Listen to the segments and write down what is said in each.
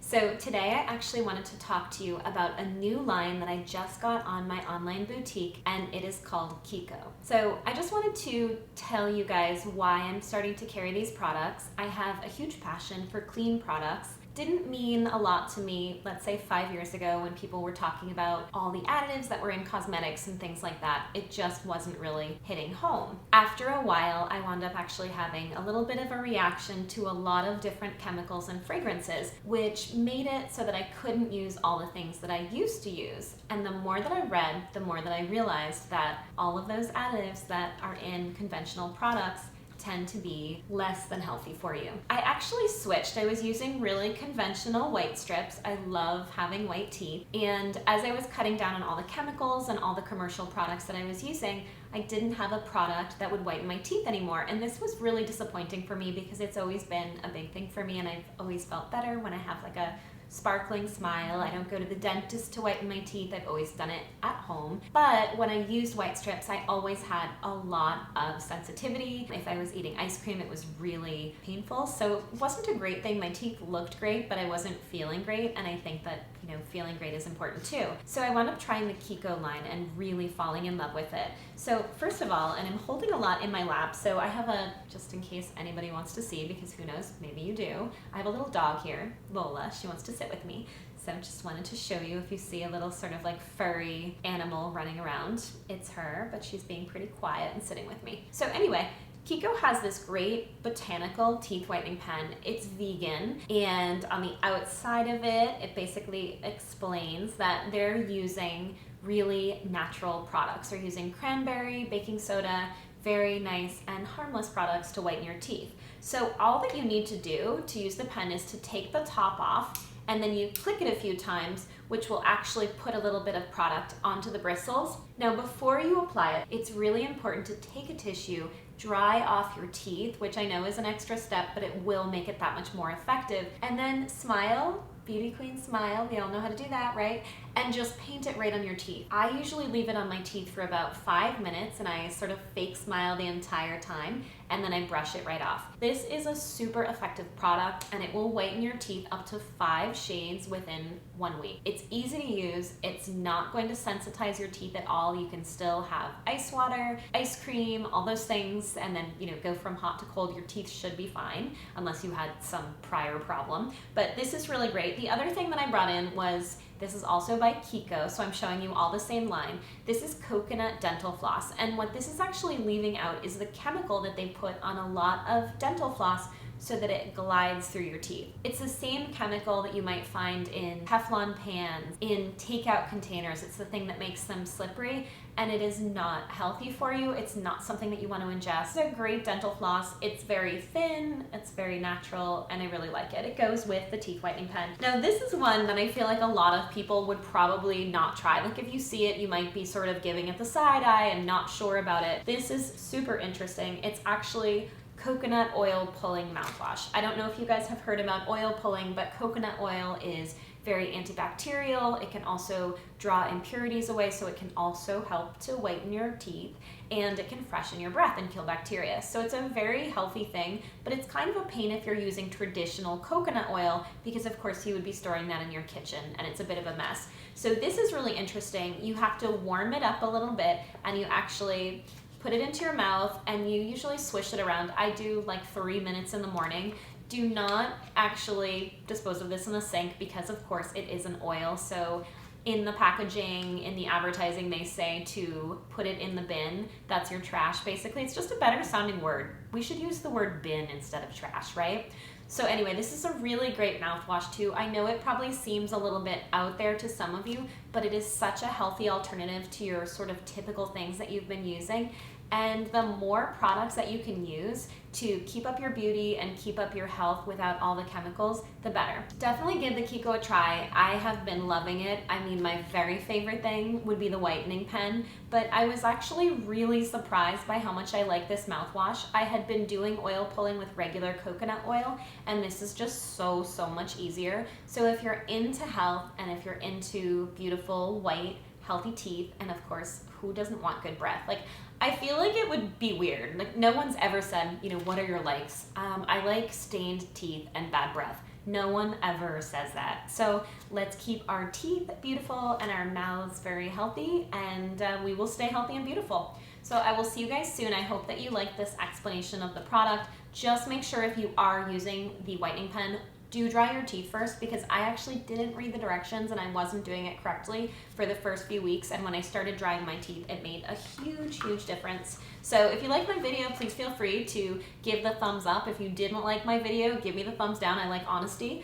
So today I actually wanted to talk to you about a new line that I just got on my online boutique, and it is called Kiko. So I just wanted to tell you guys why I'm starting to carry these products. I have a huge passion for clean products. Didn't mean a lot to me, let's say 5 years ago when people were talking about all the additives that were in cosmetics and things like that. It just wasn't really hitting home. After a while, I wound up actually having a little bit of a reaction to a lot of different chemicals and fragrances, which made it so that I couldn't use all the things that I used to use. And the more that I read, the more that I realized that all of those additives that are in conventional products tend to be less than healthy for you. I actually switched. I was using really conventional white strips. I love having white teeth. And as I was cutting down on all the chemicals and all the commercial products that I was using, I didn't have a product that would whiten my teeth anymore. And this was really disappointing for me because it's always been a big thing for me, and I've always felt better when I have like a sparkling smile. I don't go to the dentist to whiten my teeth. I've always done it at home. But when I used white strips, I always had a lot of sensitivity. If I was eating ice cream, it was really painful. So it wasn't a great thing. My teeth looked great, but I wasn't feeling great. And I think that, feeling great is important too. So I wound up trying the Kiko line and really falling in love with it. So first of all, and I'm holding a lot in my lap, so I have just in case anybody wants to see, because who knows, maybe you do, I have a little dog here, Lola. She wants to sit with me. So just wanted to show you, if you see a little sort of like furry animal running around, it's her, but she's being pretty quiet and sitting with me. So anyway, Kiko has this great botanical teeth whitening pen. It's vegan, and on the outside of it, it basically explains that they're using really natural products. They're using cranberry, baking soda, very nice and harmless products to whiten your teeth. So all that you need to do to use the pen is to take the top off, and then you click it a few times, which will actually put a little bit of product onto the bristles. Now, before you apply it, it's really important to take a tissue, dry off your teeth, which I know is an extra step, but it will make it that much more effective. And then smile, beauty queen smile, we all know how to do that, right? And just paint it right on your teeth. I usually leave it on my teeth for about 5 minutes, and I sort of fake smile the entire time, and then I brush it right off. This is a super effective product, and it will whiten your teeth up to 5 shades within 1 week. It's easy to use. It's not going to sensitize your teeth at all. You can still have ice water, ice cream, all those things, and then go from hot to cold. Your teeth should be fine unless you had some prior problem. But this is really great. The other thing that I brought in was, this is also by Kiko, so I'm showing you all the same line. This is coconut dental floss, and what this is actually leaving out is the chemical that they put on a lot of dental floss so that it glides through your teeth. It's the same chemical that you might find in Teflon pans, in takeout containers. It's the thing that makes them slippery, and it is not healthy for you. It's not something that you want to ingest. It's a great dental floss. It's very thin, it's very natural, and I really like it. It goes with the teeth whitening pen. Now, this is one that I feel like a lot of people would probably not try. Like, if you see it, you might be sort of giving it the side eye and not sure about it. This is super interesting. It's actually coconut oil pulling mouthwash. I don't know if you guys have heard about oil pulling, but coconut oil is very antibacterial. It can also draw impurities away, so it can also help to whiten your teeth, and it can freshen your breath and kill bacteria. So it's a very healthy thing, but it's kind of a pain if you're using traditional coconut oil, because of course you would be storing that in your kitchen, and it's a bit of a mess. So this is really interesting. You have to warm it up a little bit, and you actually put it into your mouth, and you usually swish it around. I do like 3 minutes in the morning. Do not actually dispose of this in the sink, because of course it is an oil. So in the packaging, in the advertising, they say to put it in the bin. That's your trash, basically. It's just a better sounding word. We should use the word bin instead of trash, right? So anyway, this is a really great mouthwash too. I know it probably seems a little bit out there to some of you, but it is such a healthy alternative to your sort of typical things that you've been using. And the more products that you can use to keep up your beauty and keep up your health without all the chemicals, the better. Definitely give the Kiko a try. I have been loving it. I mean, my very favorite thing would be the whitening pen, but I was actually really surprised by how much I like this mouthwash. I had been doing oil pulling with regular coconut oil, and this is just so much easier. So if you're into health, and if you're into beautiful, white, healthy teeth, and of course, who doesn't want good breath? Like, I feel like it would be weird. Like, no one's ever said, what are your likes? I like stained teeth and bad breath. No one ever says that. So let's keep our teeth beautiful and our mouths very healthy, and we will stay healthy and beautiful. So I will see you guys soon. I hope that you like this explanation of the product. Just make sure if you are using the whitening pen, do dry your teeth first, because I actually didn't read the directions and I wasn't doing it correctly for the first few weeks, and when I started drying my teeth, it made a huge difference. So if you like my video, please feel free to give the thumbs up. If you didn't like my video, give me the thumbs down. I like honesty.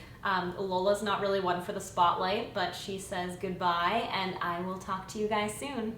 Lola's not really one for the spotlight, but she says goodbye, and I will talk to you guys soon.